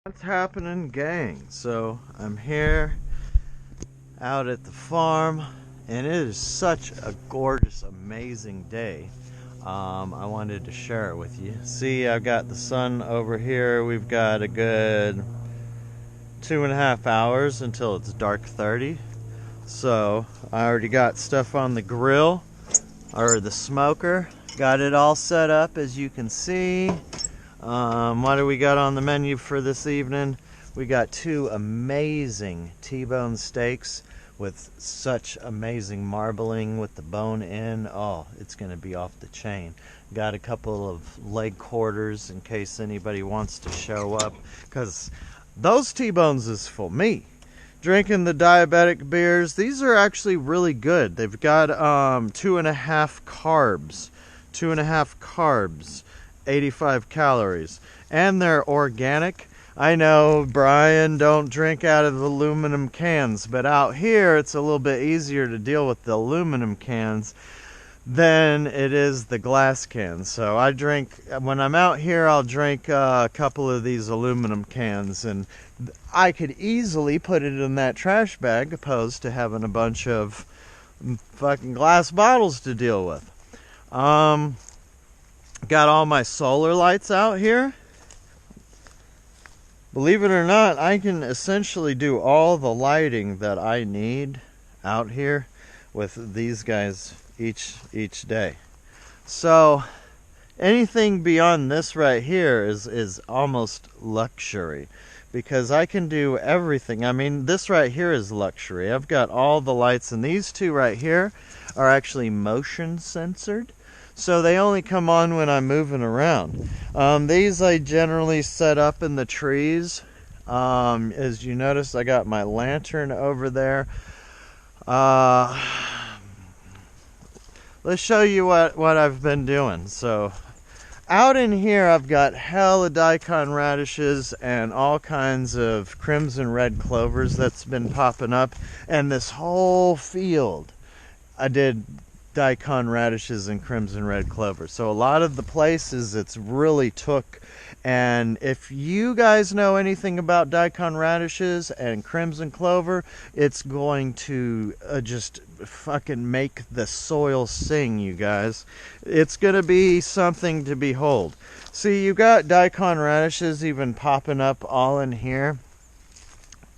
What's happening, gang? So I'm here out at the farm, and it is such a gorgeous, amazing day. I wanted to share it with you. See, I've got the sun over here. We've got a good 2.5 hours until it's dark 30. So I already got stuff on the grill, or the smoker. Got it all set up, as you can see. What do we got on the menu for this evening? We got 2 amazing T-bone steaks with such amazing marbling with the bone in. Oh, it's going to be off the chain. Got a couple of leg quarters in case anybody wants to show up, because those T-bones is for me. Drinking the diabetic beers. These are actually really good. They've got 2.5 carbs. 2.5 carbs. 85 calories, and they're organic. I know, Brian, don't drink out of aluminum cans, but out here it's a little bit easier to deal with the aluminum cans than it is the glass cans. So I drink, when I'm out here, I'll drink a couple of these aluminum cans, and I could easily put it in that trash bag opposed to having a bunch of fucking glass bottles to deal with. Got all my solar lights out here. Believe it or not, I can essentially do all the lighting that I need out here with these guys each day. So anything beyond this right here is almost luxury, because I can do everything. I mean, this right here is luxury. I've got all the lights, and these 2 right here are actually motion censored. So they only come on when I'm moving around. These I generally set up in the trees. As you notice, I got my lantern over there. Let's show you what I've been doing. So out in here, I've got hella daikon radishes and all kinds of crimson red clovers that's been popping up. And this whole field, I did daikon radishes and crimson red clover. So a lot of the places it's really took. And if you guys know anything about daikon radishes and crimson clover, it's going to just fucking make the soil sing, you guys. It's gonna be something to behold. See, you got daikon radishes even popping up all in here.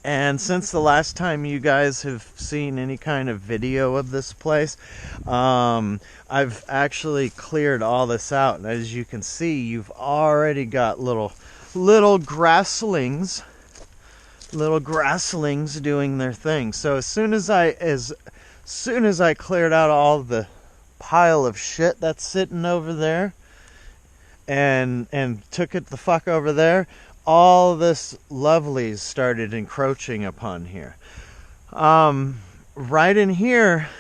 And since the last time you guys have seen any kind of video of this place, I've actually cleared all this out. And as you can see, you've already got little grasslings doing their thing. So as soon as I cleared out all the pile of shit that's sitting over there and took it the fuck over there, all this lovelies started encroaching upon here. Right in here,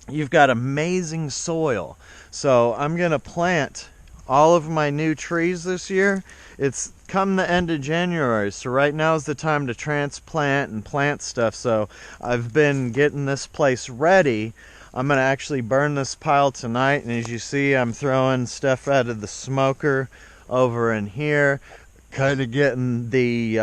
you've got amazing soil. So I'm going to plant all of my new trees this year. It's come the end of January, so right now is the time to transplant and plant stuff. So I've been getting this place ready. I'm going to actually burn this pile tonight, and as you see, I'm throwing stuff out of the smoker over in here, kind of getting the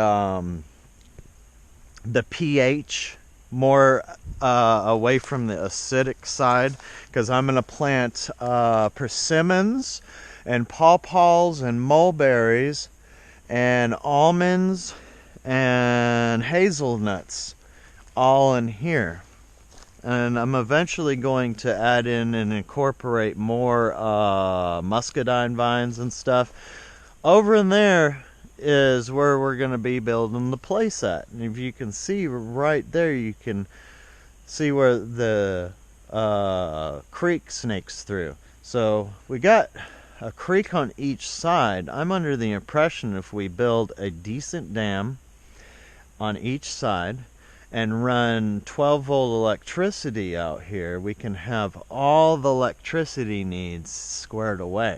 pH more away from the acidic side, because I'm going to plant persimmons and pawpaws and mulberries and almonds and hazelnuts all in here. And I'm eventually going to add in and incorporate more muscadine vines and stuff. Over in there is where we're going to be building the place at. And if you can see right there, you can see where the creek snakes through. So we got a creek on each side. I'm under the impression if we build a decent dam on each side and run 12-volt electricity out here, we can have all the electricity needs squared away.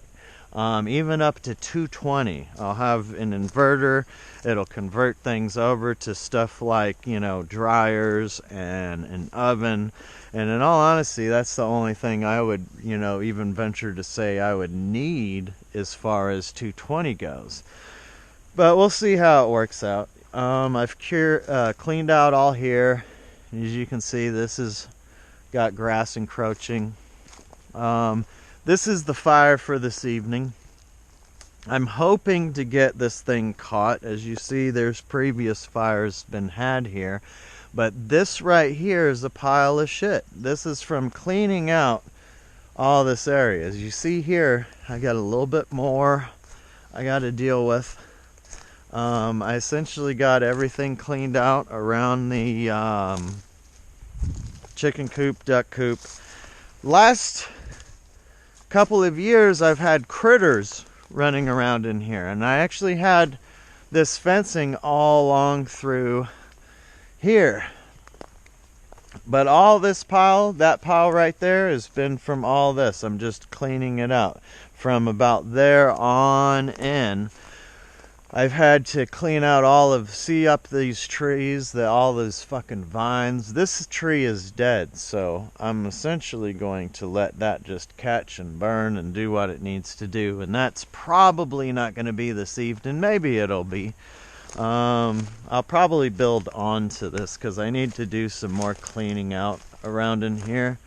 Even up to 220. I'll have an inverter. It'll convert things over to stuff like, dryers and an oven. And in all honesty, that's the only thing I would, even venture to say I would need as far as 220 goes. But we'll see how it works out. I've cleaned out all here. As you can see, this has got grass encroaching. This is the fire for this evening. I'm hoping to get this thing caught. As you see, there's previous fires been had here. But this right here is a pile of shit. This is from cleaning out all this area. As you see here, I got a little bit more I got to deal with. I essentially got everything cleaned out around the chicken coop, duck coop. Last couple of years I've had critters running around in here, and I actually had this fencing all along through here. But all this pile, that pile right there, has been from all this. I'm just cleaning it out. From about there on in, I've had to clean out see up these trees, all those fucking vines. This tree is dead, so I'm essentially going to let that just catch and burn and do what it needs to do. And that's probably not going to be this evening. Maybe it'll be. I'll probably build onto this because I need to do some more cleaning out around in here.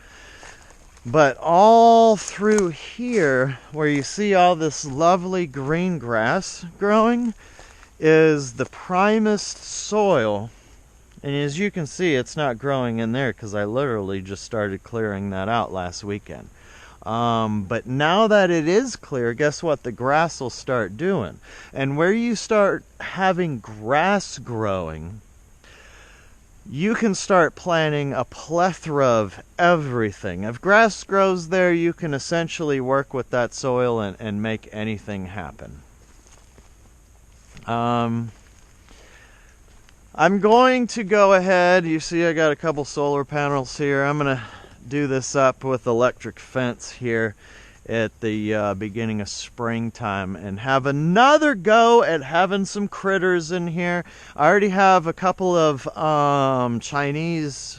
But all through here, where you see all this lovely green grass growing, is the primest soil. And as you can see, it's not growing in there because I literally just started clearing that out last weekend. But now that it is clear, guess what? The grass will start doing. And where you start having grass growing, you can start planting a plethora of everything. If grass grows there, you can essentially work with that soil and make anything happen. I'm going to go ahead. You see I got a couple solar panels here. I'm going to do this up with electric fence here at the beginning of springtime and have another go at having some critters in here. I already have a couple of Chinese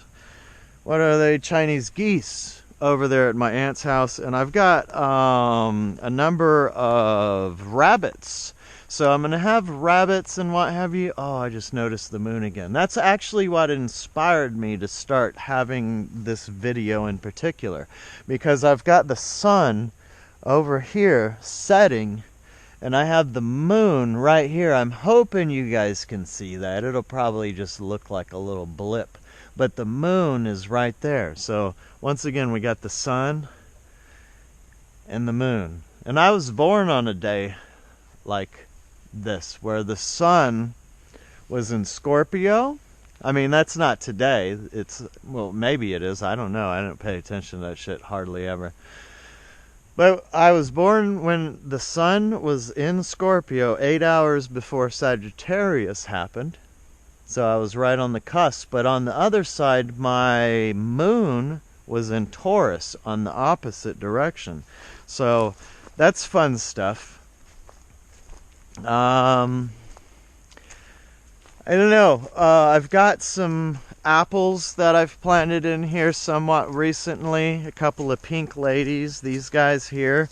geese over there at my aunt's house, and I've got a number of rabbits. So I'm gonna have rabbits and what have you. Oh, I just noticed the moon again. That's actually what inspired me to start having this video in particular, because I've got the sun over here setting and I have the moon right here. I'm hoping you guys can see that. It'll probably just look like a little blip, but the moon is right there. So once again, we got the sun and the moon. And I was born on a day like this, where the sun was in Scorpio. I mean, that's not today. Well, maybe it is. I don't know. I don't pay attention to that shit hardly ever. But I was born when the sun was in Scorpio 8 hours before Sagittarius happened. So I was right on the cusp. But on the other side, my moon was in Taurus on the opposite direction. So that's fun stuff. I don't know. I've got some apples that I've planted in here somewhat recently. A couple of pink ladies. These guys here,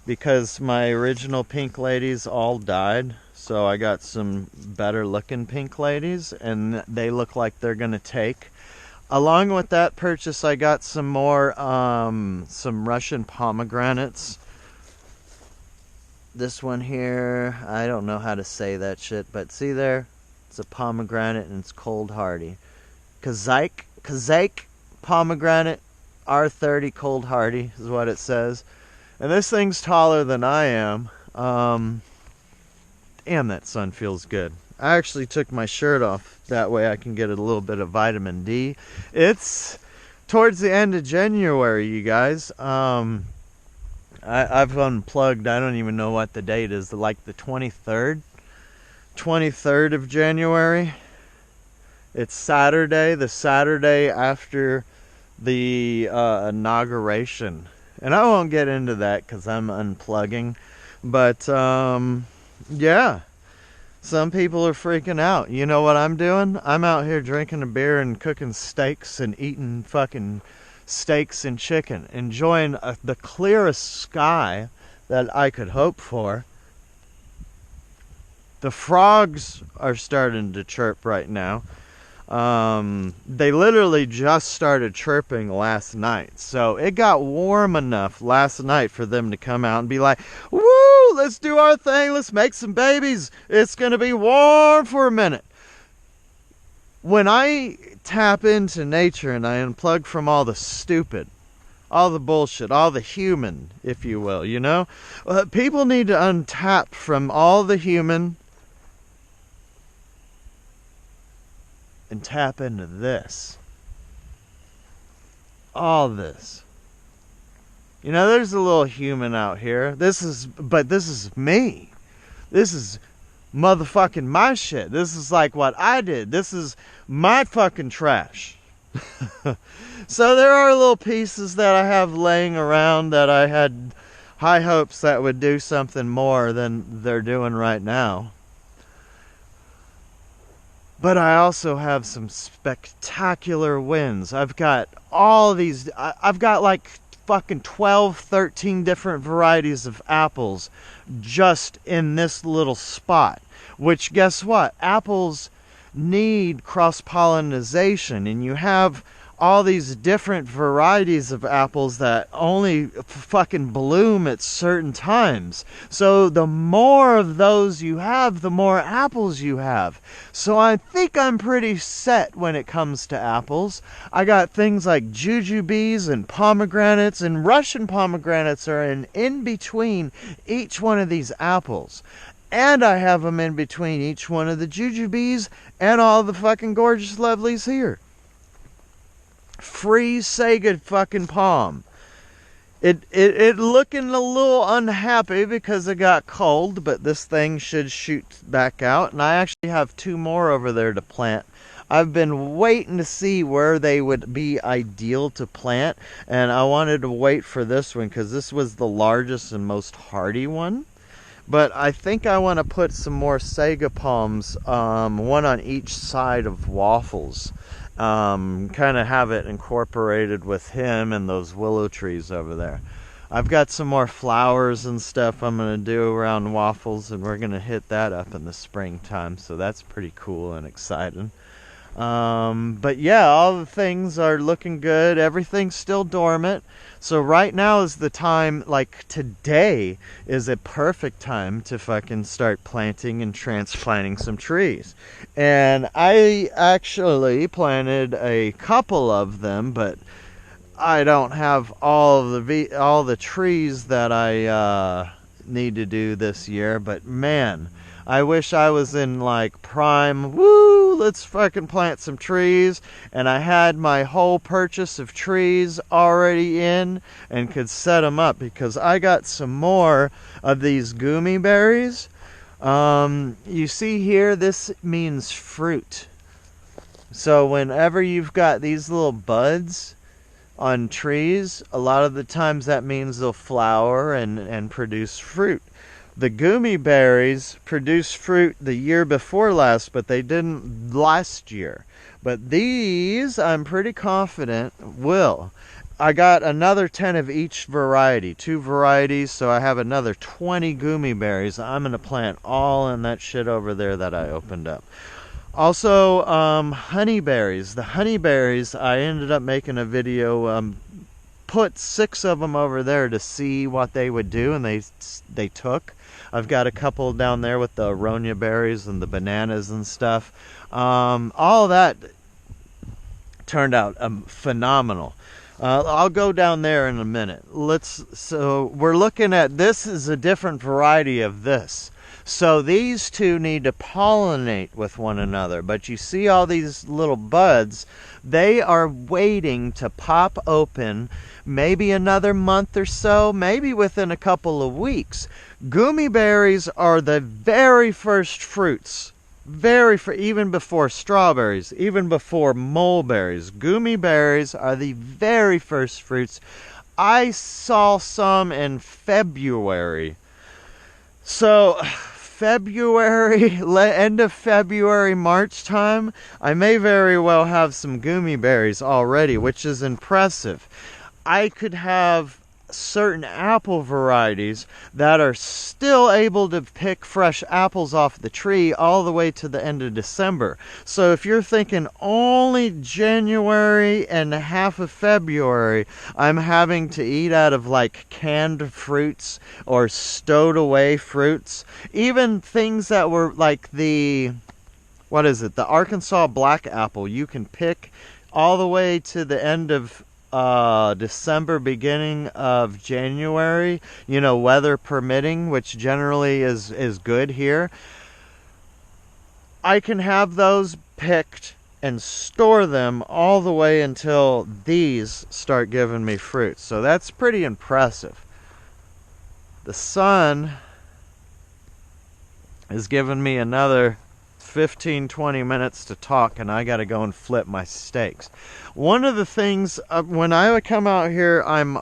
because my original pink ladies all died. So I got some better looking pink ladies, and they look like they're going to take. Along with that purchase, I got some more, some Russian pomegranates. This one here, I don't know how to say that shit, but see there? It's a pomegranate and it's cold hardy. Kazakh pomegranate R30 cold hardy is what it says. And this thing's taller than I am. Damn, that sun feels good. I actually took my shirt off. That way I can get a little bit of vitamin D. It's towards the end of January, you guys. I've unplugged. I don't even know what the date is. Like the 23rd? 23rd of January. It's Saturday. The Saturday after the inauguration. And I won't get into that because I'm unplugging. But, yeah. Some people are freaking out. You know what I'm doing? I'm out here drinking a beer and cooking steaks and eating fucking steaks and chicken, enjoying the clearest sky that I could hope for. The frogs are starting to chirp right now. They literally just started chirping last night. So it got warm enough last night for them to come out and be like, woo, let's do our thing. Let's make some babies. It's going to be warm for a minute. When I tap into nature and I unplug from all the stupid, all the bullshit, all the human, if you will, you know? People need to untap from all the human and tap into this. All this. You know, there's a little human out here. But this is me. This is motherfucking my shit. This is like what I did. This is my fucking trash. So there are little pieces that I have laying around that I had high hopes that would do something more than they're doing right now. But I also have some spectacular wins. I've got all these, I've got like fucking 12, 13 different varieties of apples just in this little spot. Which, guess what? Apples need cross-pollination, and you have all these different varieties of apples that only fucking bloom at certain times. So the more of those you have, the more apples you have. So I think I'm pretty set when it comes to apples. I got things like jujubes and pomegranates, and Russian pomegranates are in between each one of these apples. And I have them in between each one of the jujubes and all the fucking gorgeous lovelies here. Free Sega fucking palm. It looking a little unhappy because it got cold, but this thing should shoot back out. And I actually have 2 more over there to plant. I've been waiting to see where they would be ideal to plant, and I wanted to wait for this one because this was the largest and most hardy one. But I think I want to put some more Sega palms, one on each side of Waffles. Kind of have it incorporated with him and those willow trees over there. I've got some more flowers and stuff I'm going to do around Waffles, and we're going to hit that up in the springtime. So that's pretty cool and exciting. But yeah, all the things are looking good. Everything's still dormant. So right now is the time, like today is a perfect time to fucking start planting and transplanting some trees. And I actually planted a couple of them, but I don't have all the trees that I need to do this year. But man, I wish I was in like prime, woo, let's fucking plant some trees. And I had my whole purchase of trees already in and could set them up because I got some more of these gummy berries. You see here, this means fruit. So whenever you've got these little buds on trees, a lot of the times that means they'll flower and produce fruit. The gummy berries produced fruit the year before last, but they didn't last year. But these, I'm pretty confident, will. I got another 10 of each variety, 2 varieties, so I have another 20 gummy berries. I'm going to plant all in that shit over there that I opened up. Also, honeyberries. The honeyberries, I ended up making a video, put 6 of them over there to see what they would do, and they took. I've got a couple down there with the aronia berries and the bananas and stuff. All that turned out phenomenal. I'll go down there in a minute. So we're looking at, this is a different variety of this. So these two need to pollinate with one another. But you see all these little buds, they are waiting to pop open maybe another month or so, maybe within a couple of weeks. Gummy berries are the very first fruits. Even before strawberries, even before mulberries. Gummy berries are the very first fruits. I saw some in February. So February, end of February, March time, I may very well have some gummy berries already, which is impressive. I could have certain apple varieties that are still able to pick fresh apples off the tree all the way to the end of December. So if you're thinking only January and half of February I'm having to eat out of like canned fruits or stowed away fruits, even things that were like the Arkansas black apple, you can pick all the way to the end of December, beginning of January, you know, weather permitting, which generally is good here. I can have those picked and store them all the way until these start giving me fruit. So that's pretty impressive. The sun is giving me another 15-20 minutes to talk, and I gotta go and flip my steaks. One of the things when I come out here, I'm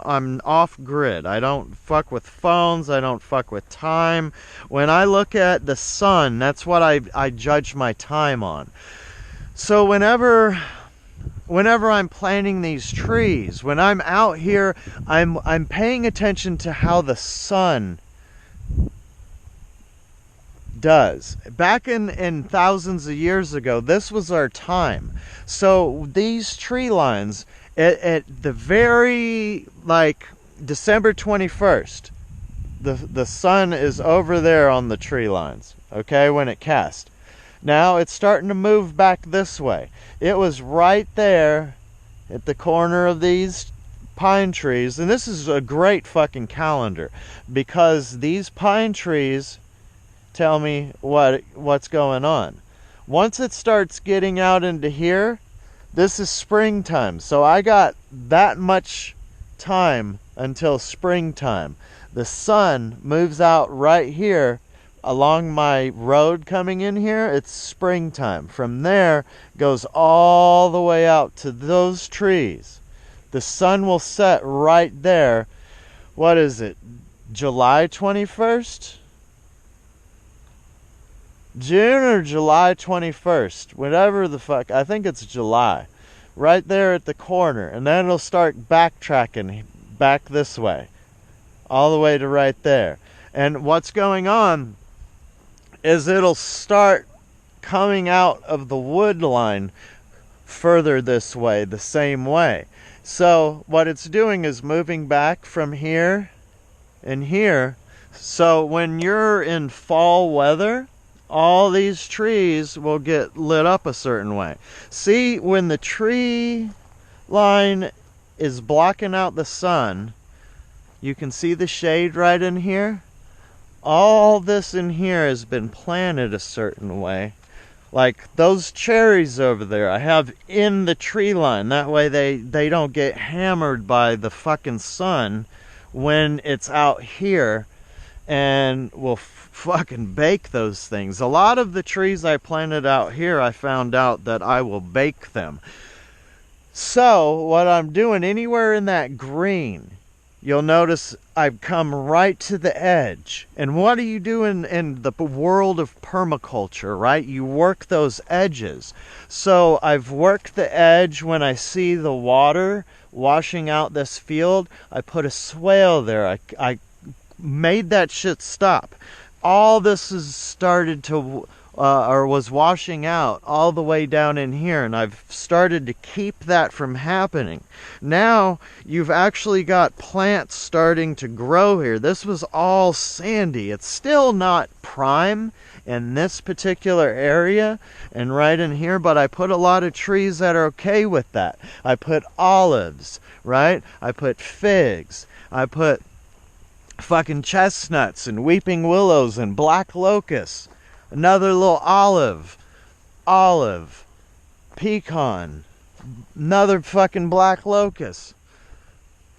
off grid. I don't fuck with phones, I don't fuck with time. When I look at the sun, that's what I judge my time on. So whenever I'm planting these trees, when I'm out here, I'm paying attention to how the sun does. Back in thousands of years ago, this was our time. So these tree lines at the very, like, December 21st, the sun is over there on the tree lines, okay, when it cast. Now it's starting to move back this way. It was right there at the corner of these pine trees, and this is a great fucking calendar because these pine trees tell me what's going on. Once it starts getting out into here, this is springtime. So I got that much time until springtime. The sun moves out right here along my road coming in here. It's springtime. From there goes all the way out to those trees. The sun will set right there. What is it? July 21st? June or July 21st, whatever the fuck, I think it's July, right there at the corner, and then it'll start backtracking back this way, all the way to right there. And what's going on is it'll start coming out of the wood line further this way, the same way. So what it's doing is moving back from here and here. So when you're in fall weather, all these trees will get lit up a certain way. See, when the tree line is blocking out the sun, you can see the shade right in here. All this in here has been planted a certain way. Like those cherries over there, I have in the tree line. That way they don't get hammered by the fucking sun when it's out here, and will fucking bake those things. A lot of the trees I planted out here, I found out that I will bake them. So what I'm doing, anywhere in that green, you'll notice I've come right to the edge. And what do you do in the world of permaculture, right? You work those edges. So I've worked the edge. When I see the water washing out this field, I put a swale there. I made that shit stop. All this has started to or was washing out all the way down in here, and I've started to keep that from happening. Now you've actually got plants starting to grow here. This was all sandy. It's still not prime in this particular area and right in here, but I put a lot of trees that are okay with that. I put olives, right? I put figs. I put fucking chestnuts and weeping willows and black locusts. Another little olive, pecan, another fucking black locust,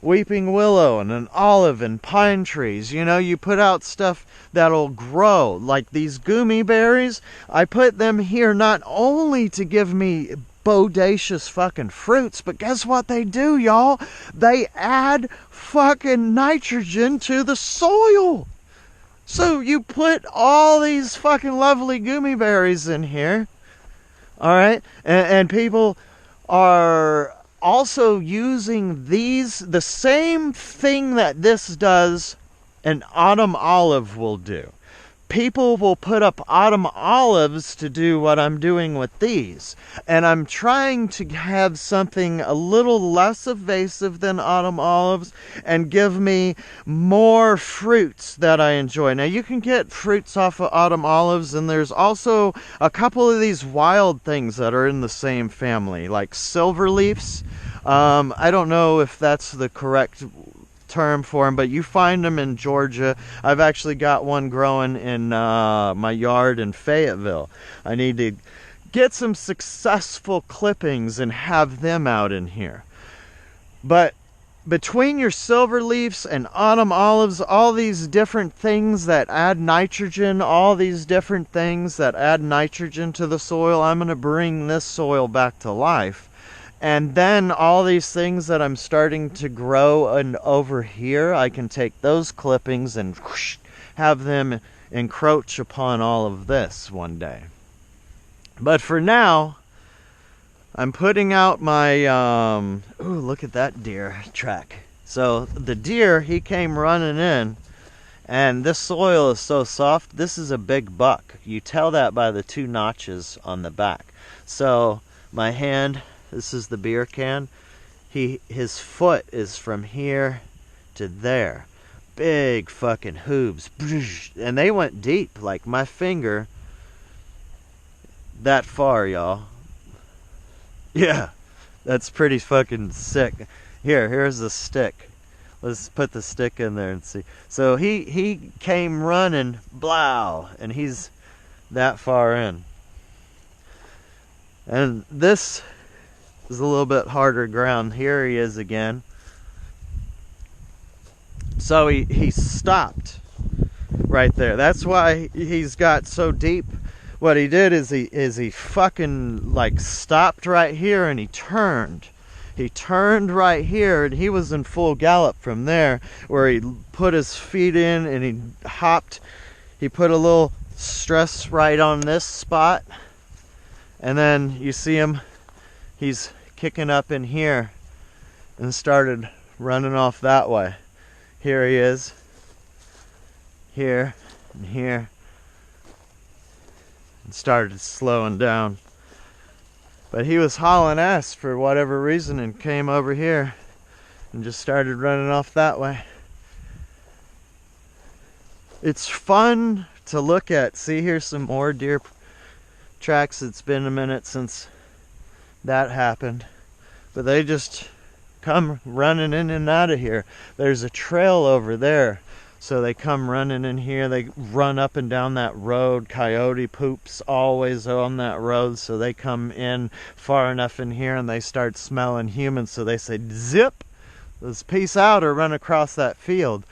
weeping willow, and an olive and pine trees. You know, you put out stuff that'll grow. Like these gummy berries, I put them here not only to give me bodacious fucking fruits, but guess what they do, y'all? They add fucking nitrogen to the soil. So you put all these fucking lovely gummy berries in here, all right? And people are also using these, the same thing that this does, an autumn olive will do. People will put up autumn olives to do what I'm doing with these. And I'm trying to have something a little less invasive than autumn olives and give me more fruits that I enjoy. Now you can get fruits off of autumn olives, and there's also a couple of these wild things that are in the same family, like silver leaves. I don't know if that's the correct term for them, but you find them in Georgia. I've actually got one growing in my yard in Fayetteville. I need to get some successful clippings and have them out in here. But between your silver leaves and autumn olives, all these different things that add nitrogen, all these different things that add nitrogen to the soil, I'm going to bring this soil back to life. And then all these things that I'm starting to grow and over here, I can take those clippings and whoosh, have them encroach upon all of this one day. But for now, I'm putting out my, ooh, look at that deer track. So the deer, he came running in, and this soil is so soft. This is a big buck. You tell that by the 2 notches on the back. So my hand, this is the beer can. His foot is from here to there. Big fucking hooves. And they went deep, like my finger. That far, y'all. Yeah, that's pretty fucking sick. Here's the stick. Let's put the stick in there and see. So he came running, blow, and he's that far in. And this is a little bit harder ground. Here he is again. So he stopped right there. That's why he's got so deep. What he did is he fucking like stopped right here, and he turned. He turned right here, and he was in full gallop from there, where he put his feet in and he hopped. He put a little stress right on this spot, and then you see him, he's kicking up in here and started running off that way. Here he is, here and here, and started slowing down. But he was hauling ass for whatever reason and came over here and just started running off that way. It's fun to look at. See, here's some more deer tracks. It's been a minute since that happened, but they just come running in and out of here. There's a trail over there, so they come running in here. They run up and down that road. Coyote poops always on that road, so they come in far enough in here and they start smelling humans, so they say zip, let's peace out, or run across that field.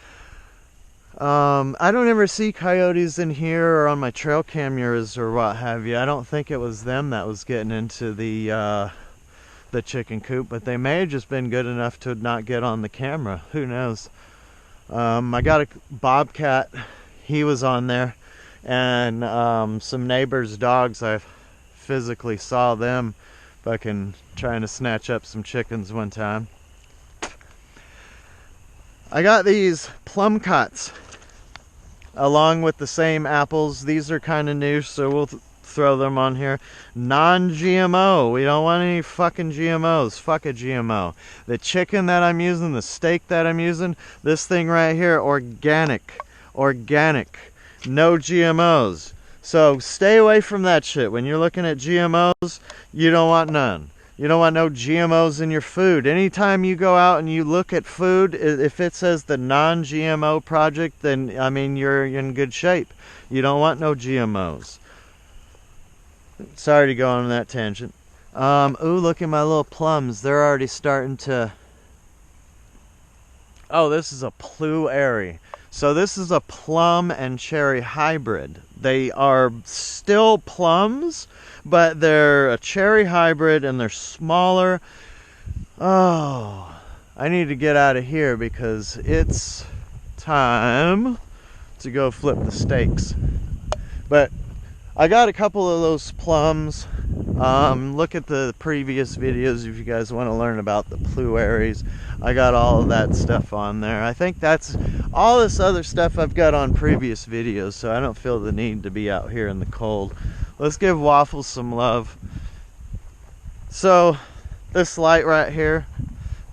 I don't ever see coyotes in here or on my trail cameras or what have you. I don't think it was them that was getting into the chicken coop, but they may have just been good enough to not get on the camera. Who knows? I got a bobcat. He was on there, and some neighbors' dogs. I physically saw them fucking trying to snatch up some chickens one time. I got these plum cots along with the same apples. These are kind of new, so we'll throw them on here. Non-GMO. We don't want any fucking GMOs. Fuck a GMO. The chicken that I'm using, the steak that I'm using, this thing right here, organic. Organic. No GMOs. So stay away from that shit. When you're looking at GMOs, you don't want none. You don't want no GMOs in your food. Anytime you go out and you look at food, if it says the non-GMO project, then, I mean, you're in good shape. You don't want no GMOs. Sorry to go on that tangent. Ooh, look at my little plums. They're already starting to... Oh, this is a Blueberry. So this is a plum and cherry hybrid. They are still plums, but they're a cherry hybrid and they're smaller. Oh, I need to get out of here because it's time to go flip the steaks. But I got a couple of those plums Look at the previous videos if you guys want to learn about the Blueberries. I got all of that stuff on there. I think that's all this other stuff I've got on previous videos, so I don't feel the need to be out here in the cold. Let's give Waffles some love. So this light right here,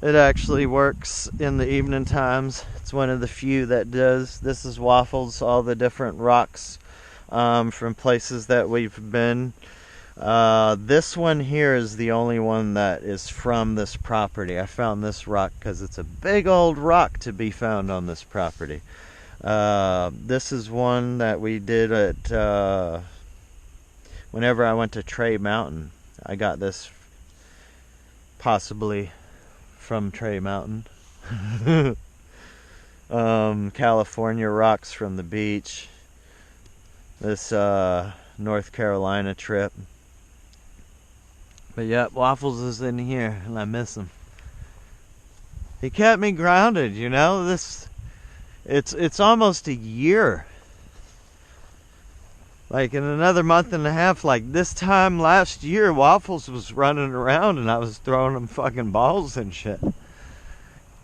it actually works in the evening times. It's one of the few that does. This is Waffles, all the different rocks from places that we've been. This one here is the only one that is from this property. I found this rock because it's a big old rock to be found on this property. This is one that we did at whenever I went to Trey Mountain. I got this possibly from Trey Mountain. California rocks from the beach. This North Carolina trip. But yeah, Waffles is in here and I miss him. He kept me grounded, you know. It's almost a year. Like in another month and a half, like this time last year, Waffles was running around and I was throwing him fucking balls and shit.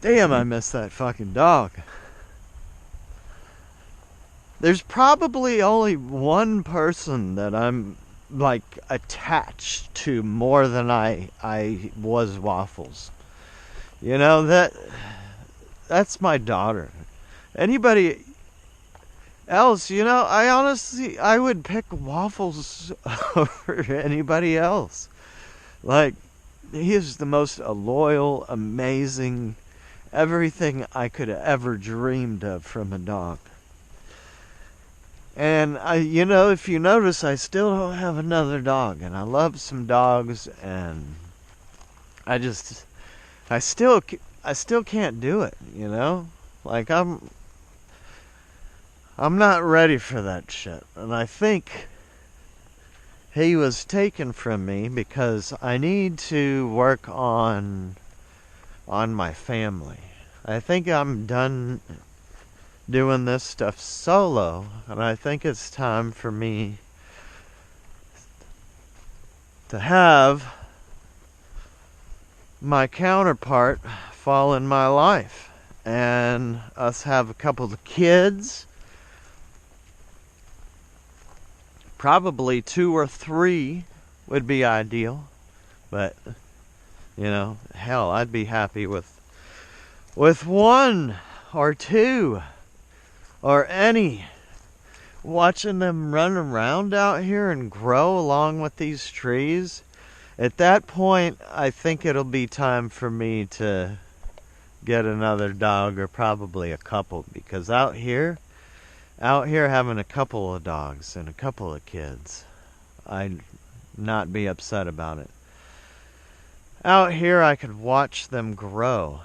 Damn, I miss that fucking dog. There's probably only one person that I'm like attached to more than I was Waffles. You know, that's my daughter. Anybody else, you know, I would pick Waffles over anybody else. Like, he is the most loyal, amazing, everything I could have ever dreamed of from a dog. And you know, if you notice, I still don't have another dog, and I love some dogs, and I still can't do it, you know? Like, I'm not ready for that shit. And I think he was taken from me because I need to work on my family. I think I'm done doing this stuff solo, and I think it's time for me to have my counterpart fall in my life and us have a couple of kids. Probably 2 or 3 would be ideal, but you know, hell, I'd be happy with 1 or 2 or any. Watching them run around out here and grow along with these trees, at that point I think it'll be time for me to get another dog, or probably a couple, because out here having a couple of dogs and a couple of kids, I'd not be upset about it. Out here I could watch them grow.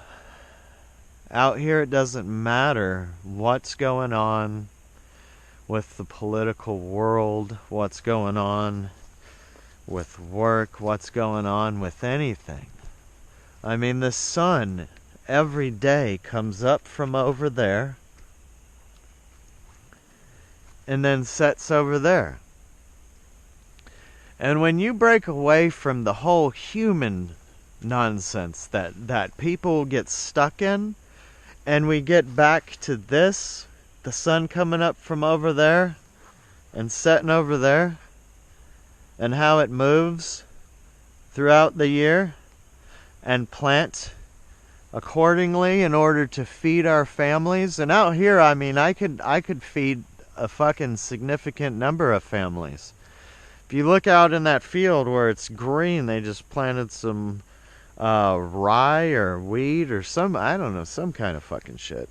Out here it doesn't matter what's going on with the political world, what's going on with work, what's going on with anything. I mean, the sun every day comes up from over there and then sets over there. And when you break away from the whole human nonsense that people get stuck in, and we get back to this, the sun coming up from over there and setting over there, and how it moves throughout the year, and plant accordingly in order to feed our families. And out here, I mean, I could feed a fucking significant number of families. If you look out in that field where it's green, they just planted some rye or wheat or some kind of fucking shit.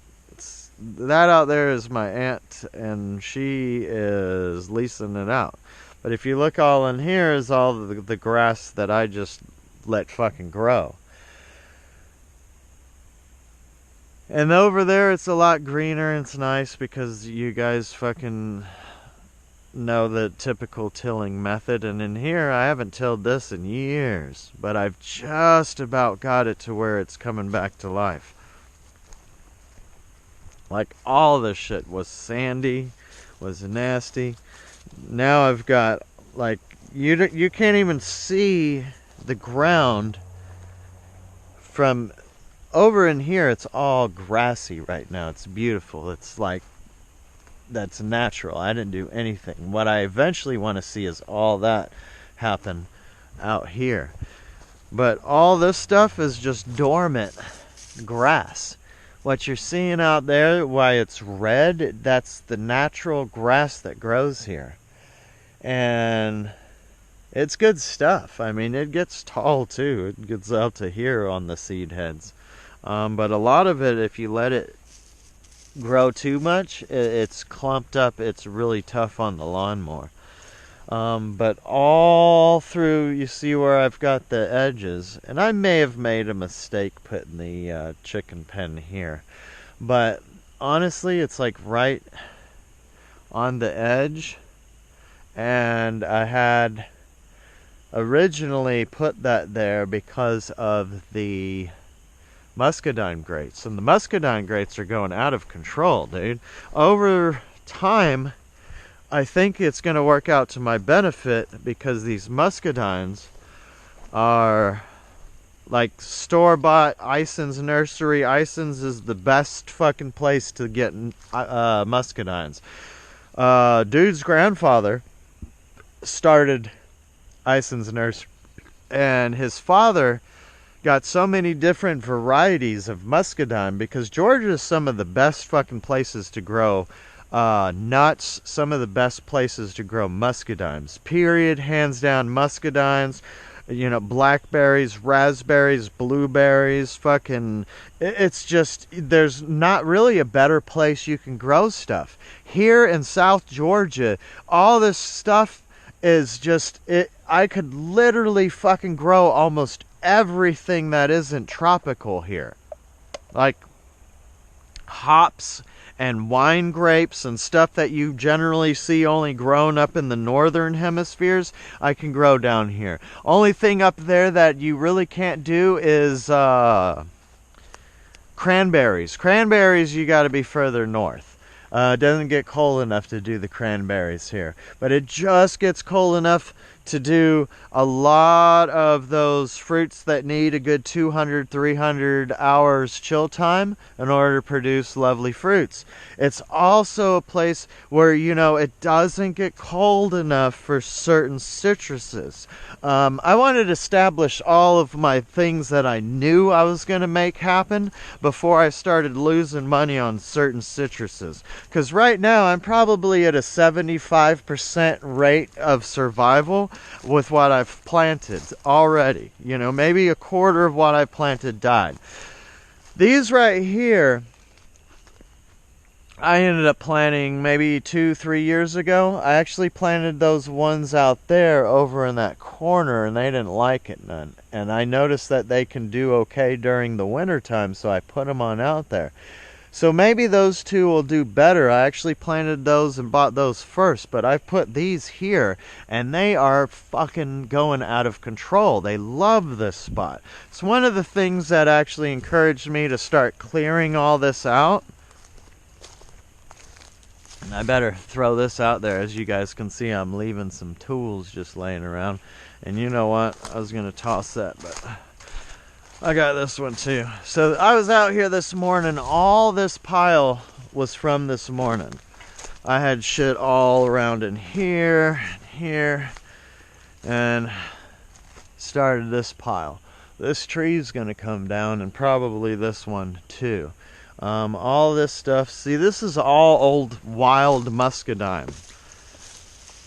That out there is my aunt, and she is leasing it out. But if you look all in here is all the grass that I just let fucking grow. And over there it's a lot greener, and it's nice because you guys fucking know the typical tilling method. And in here I haven't tilled this in years, but I've just about got it to where it's coming back to life. Like, all this shit was sandy, was nasty. Now I've got like you can't even see the ground from over in here. It's all grassy right now. It's beautiful. It's like, that's natural. I didn't do anything. What I eventually want to see is all that happen out here. But all this stuff is just dormant grass. What you're seeing out there, why it's red, that's the natural grass that grows here. And it's good stuff. I mean, it gets tall too. It gets out to here on the seed heads. But a lot of it, if you let it grow too much, it's clumped up. It's really tough on the lawnmower. But all through, you see where I've got the edges, and I may have made a mistake putting the chicken pen here, but honestly, it's like right on the edge, and I had originally put that there because of the muscadine grates, and the muscadine grates are going out of control, dude. Over time, I think it's going to work out to my benefit, because these muscadines are like store-bought. Ison's Nursery. Ison's is the best fucking place to get muscadines. Dude's grandfather started Ison's Nursery, and his father got so many different varieties of muscadine, because Georgia is some of the best fucking places to grow nuts, some of the best places to grow muscadines, period, hands down. Muscadines, you know, blackberries, raspberries, blueberries, fucking, it's just, there's not really a better place you can grow stuff. Here in South Georgia, all this stuff is just, I could literally fucking grow almost everything that isn't tropical here. Like hops and wine grapes and stuff that you generally see only grown up in the northern hemispheres, I can grow down here. Only thing up there that you really can't do is cranberries. Cranberries, you got to be further north. It doesn't get cold enough to do the cranberries here, but it just gets cold enough to do a lot of those fruits that need a good 200, 300 hours chill time in order to produce lovely fruits. It's also a place where, you know, it doesn't get cold enough for certain citruses. I wanted to establish all of my things that I knew I was going to make happen before I started losing money on certain citruses. Because right now I'm probably at a 75% rate of survival with what I've planted already. You know, maybe a quarter of what I planted died. These right here, I ended up planting maybe 2-3 years ago. I actually planted those ones out there over in that corner, and they didn't like it none. And I noticed that they can do okay during the winter time, so I put them on out there. So maybe those two will do better. I actually planted those and bought those first, but I've put these here, and they are fucking going out of control. They love this spot. It's one of the things that actually encouraged me to start clearing all this out. And I better throw this out there. As you guys can see, I'm leaving some tools just laying around. And you know what? I was going to toss that, but I got this one too. So I was out here this morning. All this pile was from this morning. I had shit all around in here, and started this pile. This tree's gonna come down, and probably this one too. All this stuff. See, this is all old wild muscadine.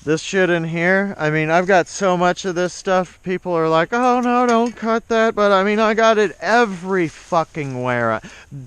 This shit in here, I mean, I've got so much of this stuff, people are like, oh no, don't cut that, but I mean, I got it every fucking where.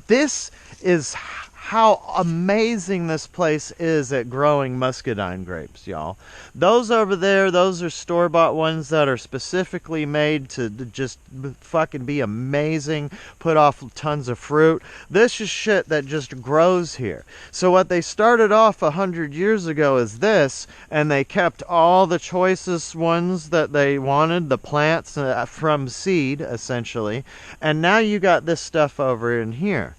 This is how amazing this place is at growing muscadine grapes, y'all. Those over there, those are store-bought ones that are specifically made to just fucking be amazing, put off tons of fruit. This is shit that just grows here. So what they started off 100 years ago is this, and they kept all the choicest ones that they wanted, the plants from seed, essentially, and now you got this stuff over in here.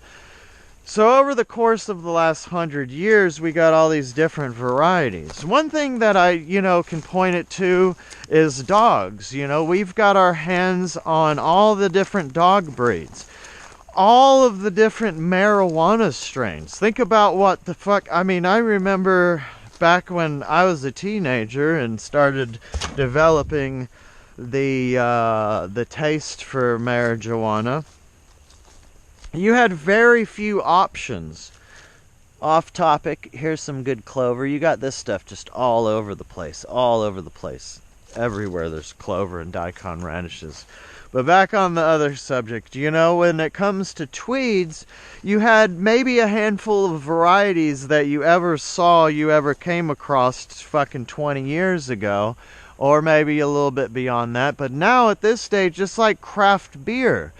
So over the course of the last 100 years, we got all these different varieties. One thing that I, can point it to is dogs. We've got our hands on all the different dog breeds. All of the different marijuana strains. Think about what the fuck, I remember back when I was a teenager and started developing the taste for marijuana. You had very few options. Off topic, here's some good clover. You got this stuff just all over the place. All over the place. Everywhere there's clover and daikon radishes. But back on the other subject, when it comes to tweeds, you had maybe a handful of varieties that you ever came across fucking 20 years ago. Or maybe a little bit beyond that. But now at this stage, just like craft beer.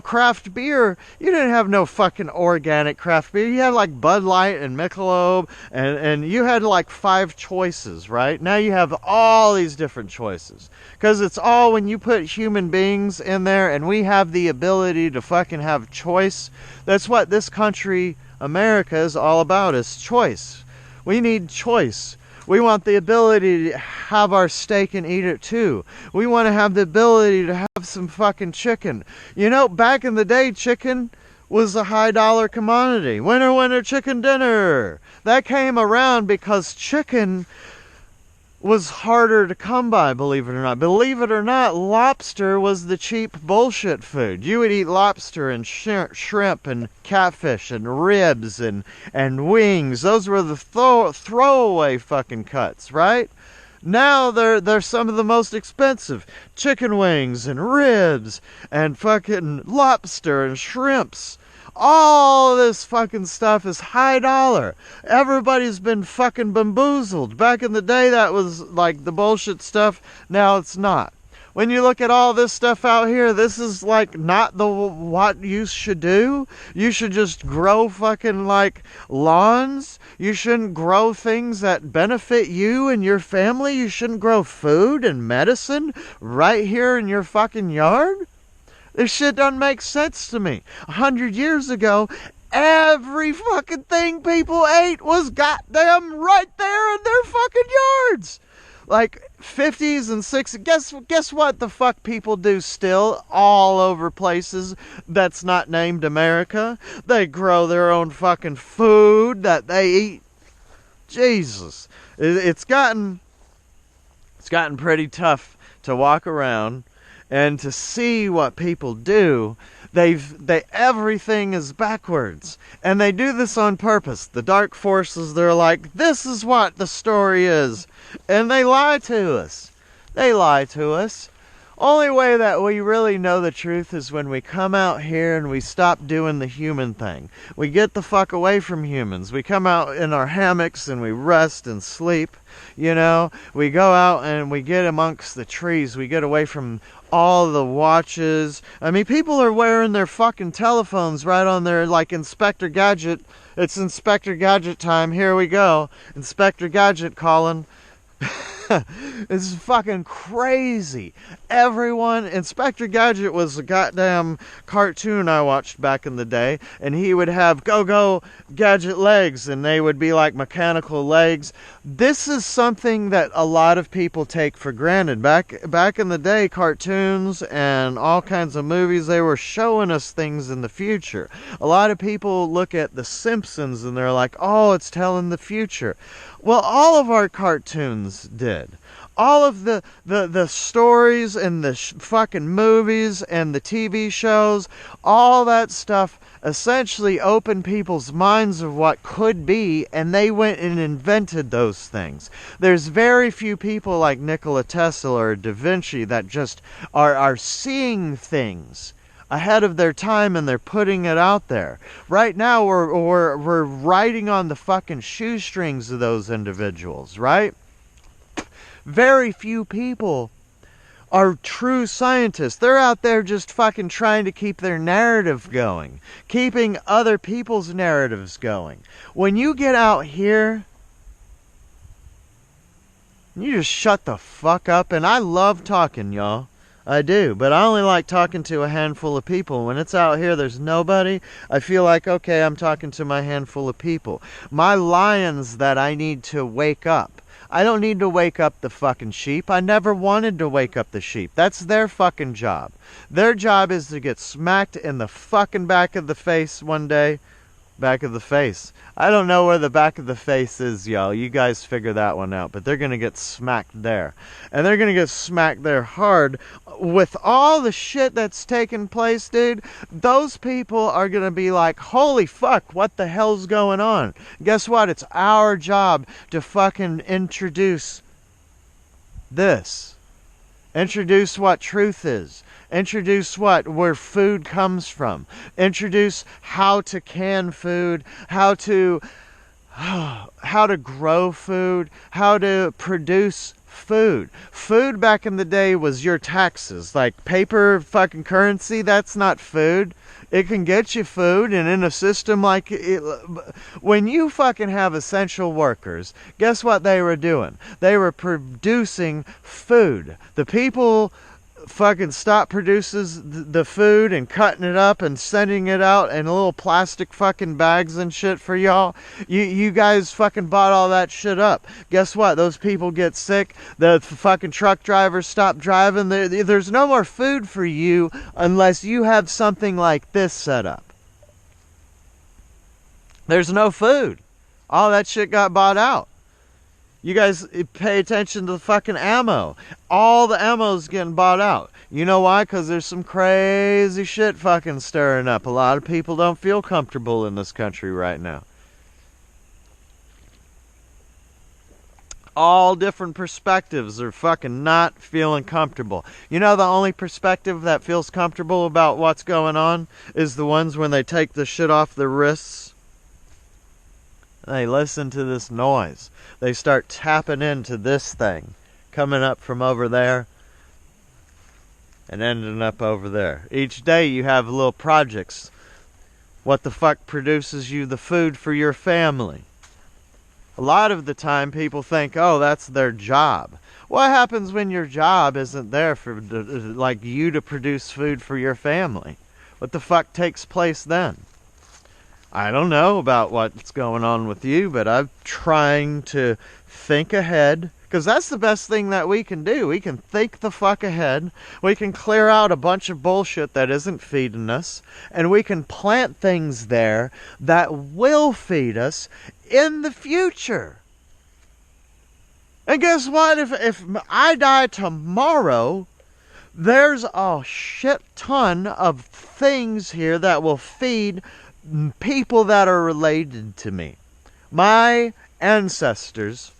Craft beer, you didn't have no fucking organic craft beer. You had like Bud Light and Michelob, and you had like 5 choices, right? Now you have all these different choices. Because it's all when you put human beings in there, and we have the ability to fucking have choice. That's what this country, America, is all about, is choice. We need choice. We want the ability to have our steak and eat it too. We want to have the ability to have some fucking chicken. Back in the day, chicken was a high dollar commodity. Winner, winner, chicken dinner. That came around because chicken was harder to come by, believe it or not. Believe it or not, lobster was the cheap bullshit food. You would eat lobster and shrimp and catfish and ribs and wings. Those were the throwaway fucking cuts, right? Now they're some of the most expensive. Chicken wings and ribs and fucking lobster and shrimps. All this fucking stuff is high dollar. Everybody's been fucking bamboozled. Back in the day, that was like the bullshit stuff. Now it's not. When you look at all this stuff out here, this is like not what you should do. You should just grow fucking like lawns. You shouldn't grow things that benefit you and your family. You shouldn't grow food and medicine right here in your fucking yard. This shit doesn't make sense to me. 100 years ago, every fucking thing people ate was goddamn right there in their fucking yards. Like 50s and 60s. Guess what the fuck people do still all over places that's not named America? They grow their own fucking food that they eat. Jesus. It's gotten pretty tough to walk around and to see what people do. Everything is backwards, and they do this on purpose. The dark forces, they're like, this is what the story is, and they lie to us. Only way that we really know the truth is when we come out here and we stop doing the human thing. We get the fuck away from humans. We come out in our hammocks and we rest and sleep. We go out and we get amongst the trees. We get away from all the watches. People are wearing their fucking telephones right on their, like, Inspector Gadget. It's Inspector Gadget time. Here we go. Inspector Gadget calling. It's fucking crazy. Inspector Gadget was a goddamn cartoon I watched back in the day, and he would have go gadget legs, and they would be like mechanical legs. This is something that a lot of people take for granted. Back in the day, cartoons and all kinds of movies, they were showing us things in the future. A lot of people look at The Simpsons and they're like, oh, it's telling the future. Well, all of our cartoons did. All of the stories and the fucking movies and the TV shows, all that stuff essentially opened people's minds of what could be, and they went and invented those things. There's very few people like Nikola Tesla or Da Vinci that just are seeing things ahead of their time, and they're putting it out there. Right now, we're riding on the fucking shoestrings of those individuals, right? Very few people are true scientists. They're out there just fucking trying to keep their narrative going, keeping other people's narratives going. When you get out here, you just shut the fuck up, and I love talking, y'all. I do, but I only like talking to a handful of people. When it's out here, there's nobody. I feel like, okay, I'm talking to my handful of people. My lions that I need to wake up. I don't need to wake up the fucking sheep. I never wanted to wake up the sheep. That's their fucking job. Their job is to get smacked in the fucking back of the face one day. Back of the face. I don't know where the back of the face is, y'all. You guys figure that one out. But they're going to get smacked there. And they're going to get smacked there hard. With all the shit that's taking place, dude, those people are going to be like, holy fuck, what the hell's going on? Guess what? It's our job to fucking introduce this. Introduce what truth is. Introduce where food comes from. Introduce how to can food, how to grow food, how to produce food. Food back in the day was your taxes. Like paper fucking currency, that's not food. It can get you food, and in a system like it, when you fucking have essential workers, guess what they were doing? They were producing food. The people fucking stop produces the food and cutting it up and sending it out in little plastic fucking bags and shit for y'all. You guys fucking bought all that shit up. Guess what? Those people get sick. The fucking truck drivers stop driving. There's no more food for you unless you have something like this set up. There's no food. All that shit got bought out. You guys pay attention to the fucking ammo. All the ammo's getting bought out. You know why? Because there's some crazy shit fucking stirring up. A lot of people don't feel comfortable in this country right now. All different perspectives are fucking not feeling comfortable. You know, the only perspective that feels comfortable about what's going on is the ones when they take the shit off their wrists. They listen to this noise. They start tapping into this thing coming up from over there and ending up over there. Each day you have little projects. What the fuck produces you the food for your family? A lot of the time people think, oh, that's their job. What happens when your job isn't there for like you to produce food for your family? What the fuck takes place then? I don't know about what's going on with you, but I'm trying to think ahead. Because that's the best thing that we can do. We can think the fuck ahead. We can clear out a bunch of bullshit that isn't feeding us. And we can plant things there that will feed us in the future. And guess what? If I die tomorrow, there's a shit ton of things here that will feed people that are related to me. My ancestors.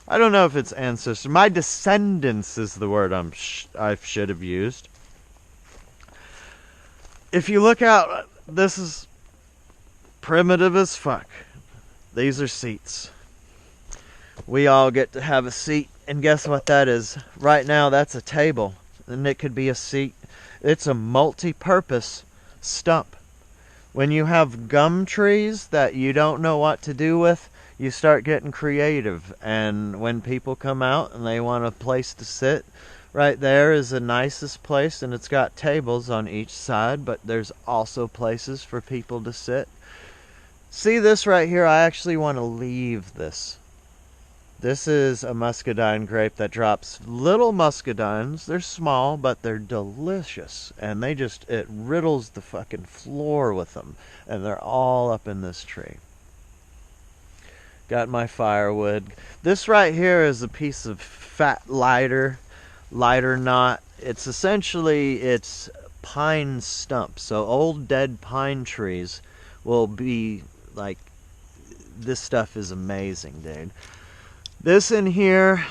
I don't know if it's ancestors. My descendants is the word I should have used. If you look out, this is primitive as fuck. These are seats. We all get to have a seat. And guess what that is? Right now, that's a table. And it could be a seat. It's a multi-purpose stump. When you have gum trees that you don't know what to do with, you start getting creative. And when people come out and they want a place to sit, right there is the nicest place, and it's got tables on each side, but there's also places for people to sit. See this right here? I actually want to leave this. This is a muscadine grape that drops little muscadines. They're small, but they're delicious. And it riddles the fucking floor with them. And they're all up in this tree. Got my firewood. This right here is a piece of fat lighter knot. It's essentially, pine stumps. So old dead pine trees will be like, this stuff is amazing, dude. This in here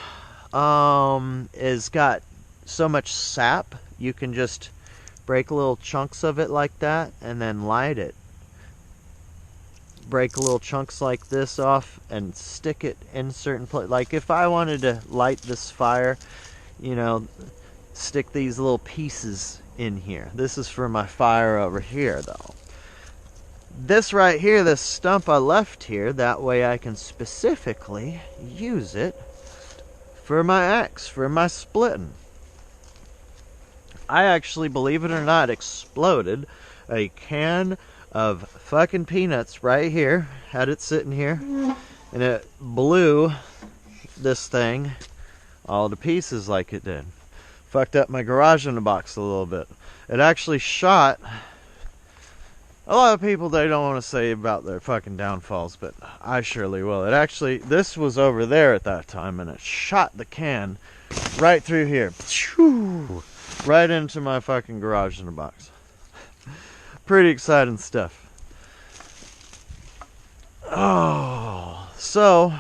is got so much sap, you can just break little chunks of it like that and then light it. Break little chunks like this off and stick it in certain places. Like if I wanted to light this fire, you know, stick these little pieces in here. This is for my fire over here though. This right here, this stump I left here, that way I can specifically use it for my axe, for my splitting. I actually, believe it or not, exploded a can of fucking peanuts right here. Had it sitting here, and it blew this thing all to pieces like it did. Fucked up my garage in the box a little bit. It actually shot. A lot of people, they don't want to say about their fucking downfalls, but I surely will. It actually, this was over there at that time, and it shot the can right through here. Right into my fucking garage in the box. Pretty exciting stuff. Oh, so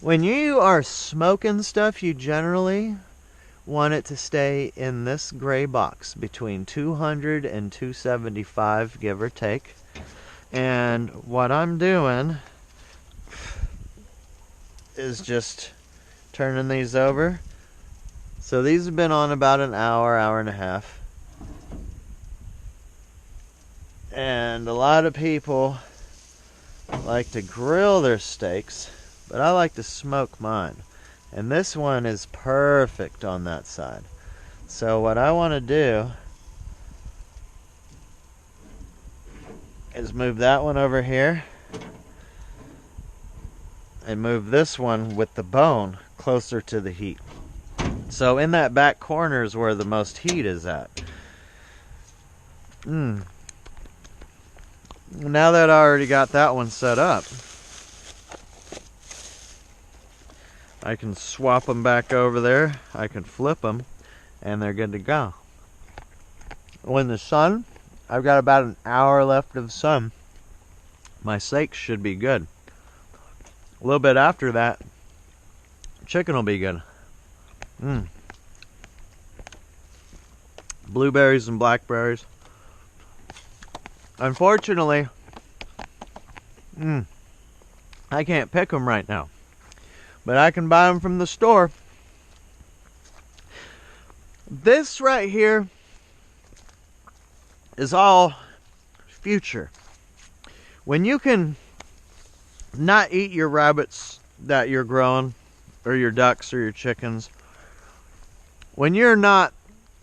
when you are smoking stuff, you generally want it to stay in this gray box between 200 and 275, give or take. And what I'm doing is just turning these over. So these have been on about an hour, hour and a half. And a lot of people like to grill their steaks, but I like to smoke mine. And this one is perfect on that side. So what I want to do is move that one over here and move this one with the bone closer to the heat. So in that back corner is where the most heat is at. Now that I already got that one set up, I can swap them back over there. I can flip them, and they're good to go. When the sun, I've got about an hour left of sun, my steaks should be good. A little bit after that, chicken will be good. Blueberries and blackberries. Unfortunately, I can't pick them right now. But I can buy them from the store. This right here is all future. When you can not eat your rabbits that you're growing, or your ducks or your chickens, when you're not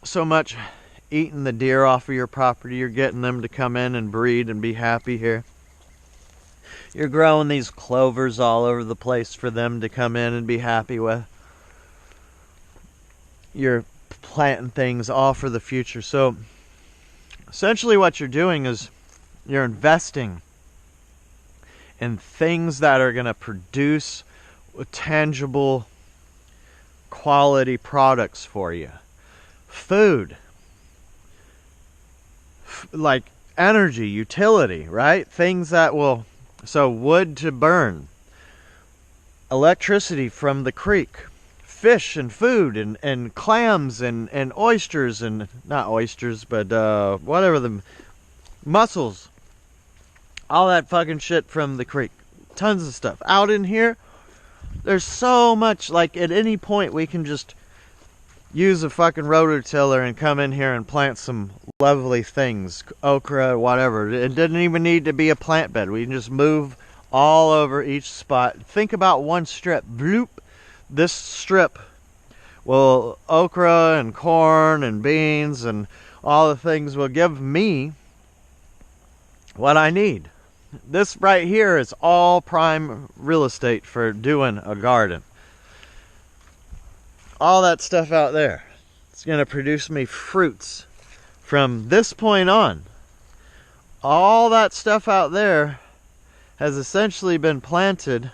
so much eating the deer off of your property, you're getting them to come in and breed and be happy here. You're growing these clovers all over the place for them to come in and be happy with. You're planting things all for the future. So essentially what you're doing is you're investing in things that are going to produce tangible quality products for you. Food. Like energy, utility, right? Things that will... So wood to burn, electricity from the creek, fish and food and clams and oysters and, not oysters, but whatever, the mussels, all that fucking shit from the creek. Tons of stuff. Out in here, there's so much, like at any point we can just use a fucking rototiller and come in here and plant some lovely things, okra, whatever. It didn't even need to be a plant bed. We can just move all over each spot. Think about one strip. Bloop. This strip will, okra and corn and beans and all the things will give me what I need. This right here is all prime real estate for doing a garden. All that stuff out there, it's going to produce me fruits from this point on. All that stuff out there has essentially been planted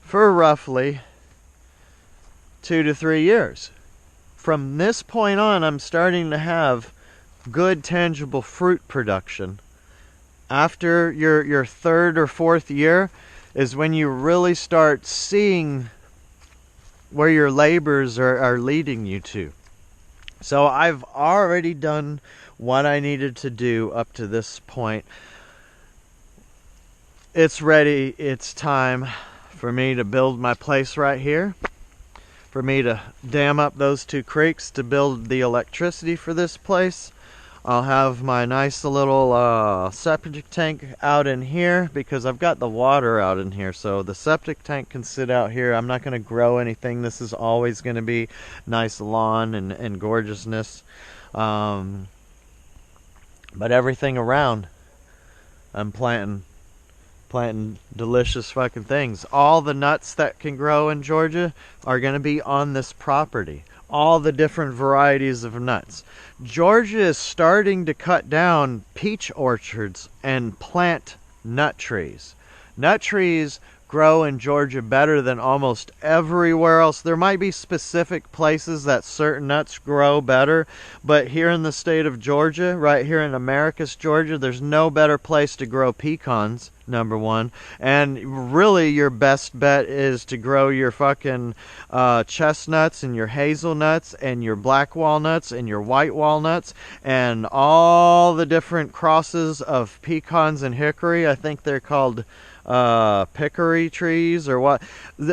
for roughly 2 to 3 years. From this point on, I'm starting to have good tangible fruit production. After your third or fourth year is when you really start seeing where your labors are leading you to. So I've already done what I needed to do up to this point. It's ready. It's time for me to build my place right here. For me to dam up those 2 creeks to build the electricity for this place. I'll have my nice little septic tank out in here because I've got the water out in here. So the septic tank can sit out here. I'm not going to grow anything. This is always going to be nice lawn and gorgeousness. But everything around, I'm planting delicious fucking things. All the nuts that can grow in Georgia are going to be on this property. All the different varieties of nuts. Georgia is starting to cut down peach orchards and plant nut trees. Nut trees grow in Georgia better than almost everywhere else. There might be specific places that certain nuts grow better, but here in the state of Georgia, right here in Americus, Georgia, there's no better place to grow pecans, number one. And really your best bet is to grow your fucking chestnuts and your hazelnuts and your black walnuts and your white walnuts and all the different crosses of pecans and hickory. I think they're called pickery trees or what.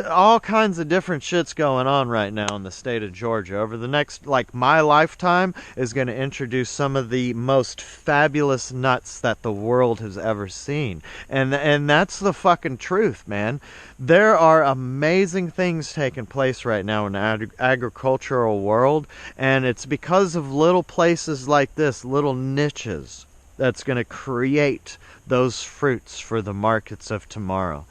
All kinds of different shit's going on right now in the state of Georgia. Over the next, like, my lifetime is going to introduce some of the most fabulous nuts that the world has ever seen. And that's the fucking truth, man. There are amazing things taking place right now in the agricultural world, and it's because of little places like this, little niches, that's going to create those fruits for the markets of tomorrow.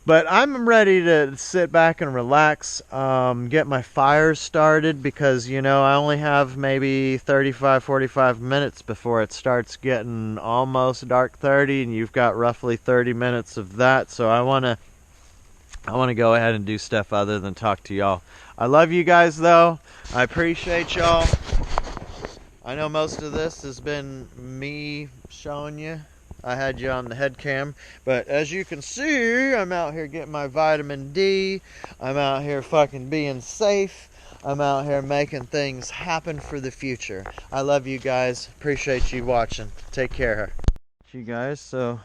But I'm ready to sit back and relax, get my fire started, because, you know, I only have maybe 45 minutes before it starts getting almost dark 30, and you've got roughly 30 minutes of that. So I want to go ahead and do stuff other than talk to y'all. I love you guys, though. I appreciate y'all. I know most of this has been me showing you. I had you on the head cam, but as you can see, I'm out here getting my vitamin D. I'm out here fucking being safe. I'm out here making things happen for the future. I love you guys. Appreciate you watching. Take care. You guys, so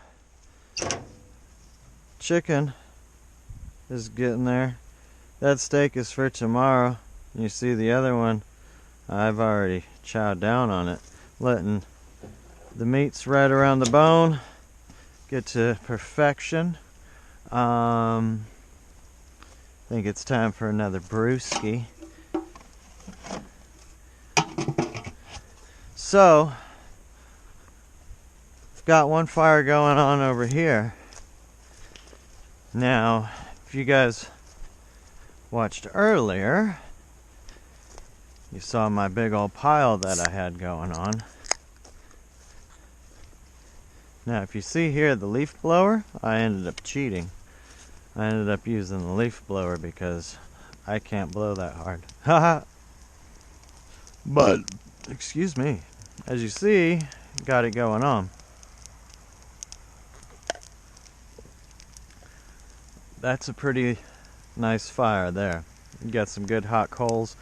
chicken is getting there. That steak is for tomorrow. You see the other one, I've already chowed down on it, letting the meat's right around the bone get to perfection. I think it's time for another brewski. So I've got one fire going on over here. Now, if you guys watched earlier, you saw my big old pile that I had going on. Now, if you see here the leaf blower, I ended up cheating. I ended up using the leaf blower because I can't blow that hard. Haha. But, excuse me, as you see, got it going on. That's a pretty nice fire there. You got some good hot coals.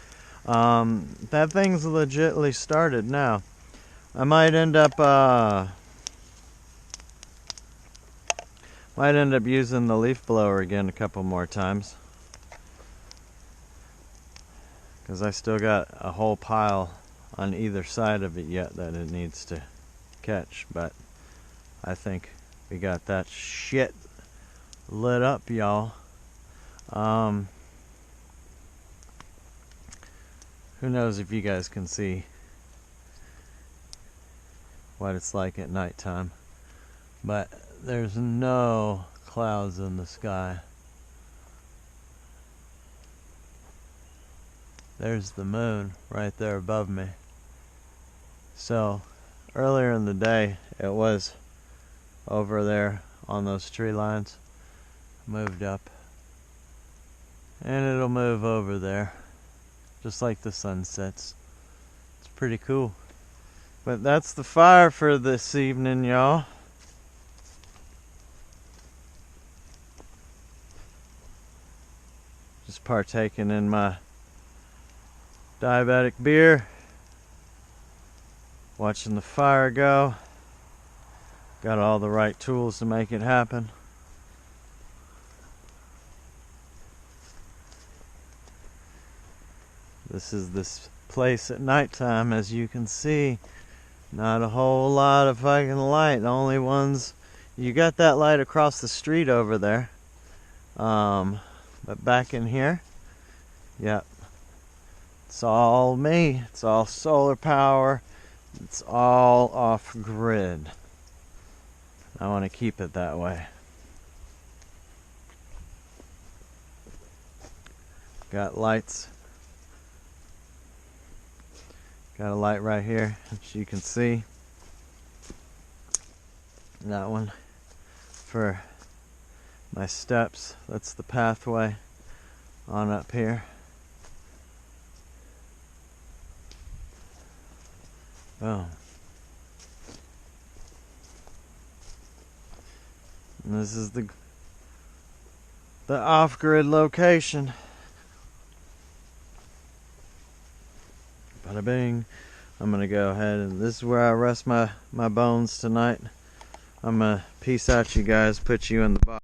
That thing's legitly started now. I might end up using the leaf blower again a couple more times, because I still got a whole pile on either side of it yet that it needs to catch. But I think we got that shit lit up, y'all. Who knows if you guys can see what it's like at nighttime, but there's no clouds in the sky. There's the moon right there above me. So earlier in the day it was over there on those tree lines, moved up, and it'll move over there just like the sun sets. It's pretty cool. But that's the fire for this evening, y'all. Just partaking in my diabetic beer, watching the fire go. Got all the right tools to make it happen. This is this place at nighttime, as you can see. Not a whole lot of fucking light. The only ones, you got that light across the street over there. But back in here, yep, It's all me. It's all solar power. It's all off grid. I want to keep it that way. Got lights. Got a light right here, as you can see. That one for my steps. That's the pathway on up here. Boom. And this is the off-grid location. Bada bing. I'm gonna go ahead and this is where I rest my bones tonight. I'm gonna peace out, you guys, put you in the box.